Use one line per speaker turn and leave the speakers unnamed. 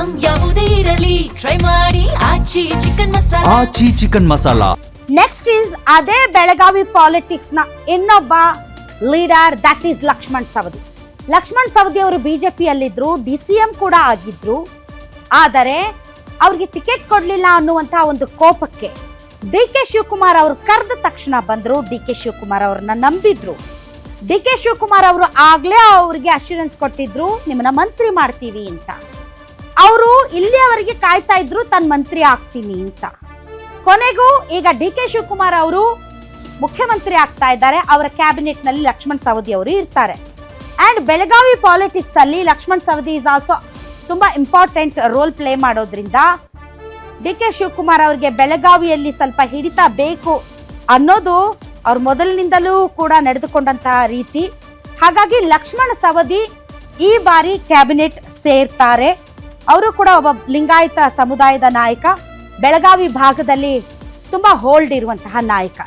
Item ಯಾವುದೇ ಇರಲಿ try ಮಾಡಿ Aachi chicken masala.
Aachi chicken masala.
Next is ಅದೇ ಬೆಳಗಾವಿ ಪಾಲಿಟಿಕ್ಸ್ ನ ಇನ್ನೊಬ್ಬ leader, that is Laxman Savadi. Laxman Savadi ಅವರು ಬಿಜೆಪಿಯಲ್ಲಿದ್ರು, DCM ಕೂಡ ಆಗಿದ್ರು. ಆದರೆ ಅವ್ರಿಗೆ ಟಿಕೆಟ್ ಕೊಡ್ಲಿಲ್ಲ ಅನ್ನುವಂತಹ ಒಂದು ಕೋಪಕ್ಕೆ DK ಶಿವಕುಮಾರ್ ಅವರು ಕರೆದ ತಕ್ಷಣ ಬಂದ್ರು. DK ಶಿವಕುಮಾರ್ ಅವ್ರನ್ನ ನಂಬಿದ್ರು. DK ಶಿವಕುಮಾರ್ ಅವರು ಆಗ್ಲೇ ಅವ್ರಿಗೆ ಅಶ್ಯೂರೆನ್ಸ್ ಕೊಟ್ಟಿದ್ರು, ನಿಮ್ಮನ್ನ ಮಂತ್ರಿ ಮಾಡ್ತೀವಿ ಅಂತ. ಅವರು ಇಲ್ಲಿಯವರೆಗೆ ಕಾಯ್ತಾ ಇದ್ರು, ತನ್ನ ಮಂತ್ರಿ ಆಗ್ತೀನಿ ಅಂತ. ಕೊನೆಗೂ ಈಗ DK ಶಿವಕುಮಾರ್ ಅವರು ಮುಖ್ಯಮಂತ್ರಿ ಆಗ್ತಾ ಇದ್ದಾರೆ. ಅವರ ಕ್ಯಾಬಿನೆಟ್ ನಲ್ಲಿ ಲಕ್ಷ್ಮಣ್ ಸವದಿ ಅವರು ಇರ್ತಾರೆ. ಅಂಡ್ ಬೆಳಗಾವಿ ಪಾಲಿಟಿಕ್ಸ್ ಅಲ್ಲಿ ಲಕ್ಷ್ಮಣ್ ಸವದಿ ಇಸ್ ಆಲ್ಸೋ ತುಂಬಾ ಇಂಪಾರ್ಟೆಂಟ್ ರೋಲ್ ಪ್ಲೇ ಮಾಡೋದ್ರಿಂದ DK ಶಿವಕುಮಾರ್ ಅವರಿಗೆ ಬೆಳಗಾವಿಯಲ್ಲಿ ಸ್ವಲ್ಪ ಹಿಡಿತ ಬೇಕು ಅನ್ನೋದು ಅವ್ರ ಮೊದಲಿನಿಂದಲೂ ಕೂಡ ನಡೆದುಕೊಂಡಂತಹ ರೀತಿ. ಹಾಗಾಗಿ ಲಕ್ಷ್ಮಣ್ ಸವದಿ ಈ ಬಾರಿ ಕ್ಯಾಬಿನೆಟ್ ಸೇರ್ತಾರೆ. ಅವರು ಕೂಡ ಒಬ್ಬ ಲಿಂಗಾಯತ ಸಮುದಾಯದ ನಾಯಕ, ಬೆಳಗಾವಿ ಭಾಗದಲ್ಲಿ ತುಂಬಾ ಹೋಲ್ಡ್ ಇರುವಂತಹ ನಾಯಕ.